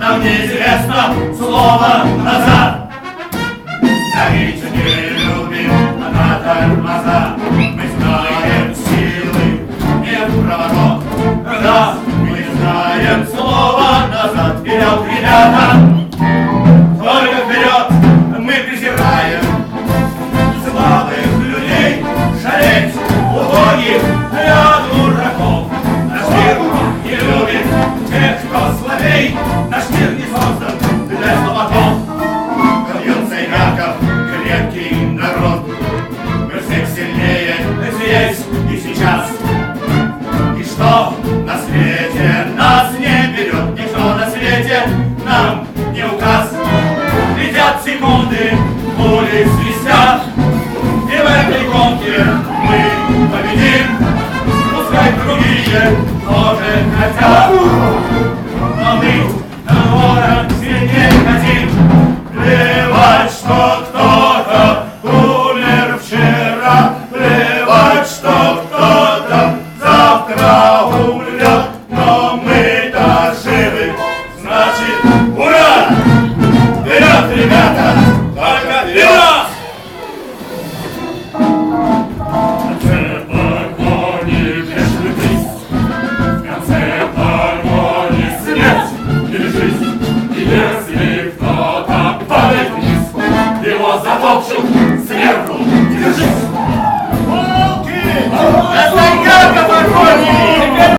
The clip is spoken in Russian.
нам неизвестно слово назад. Давить не любим на тормоза, мы знаем силы, нет проворот. Да, мы знаем слово назад. Вперед, ребята, только вперед. Мы презираем слабых людей, жалеть убогих для дураков. Наш мир не любит тех, кто слабей. Наш мир не создан для слабаков. Бьется Яков, крепкий народ. Мы всех сильнее здесь и сейчас. И что на свете нас не берет, никто на свете нам не указ. Летят секунды, пули свистят, и в этой гонке мы победим. Пускай другие тоже хотят, но мы на ворот сильнее хотим. Плевать, что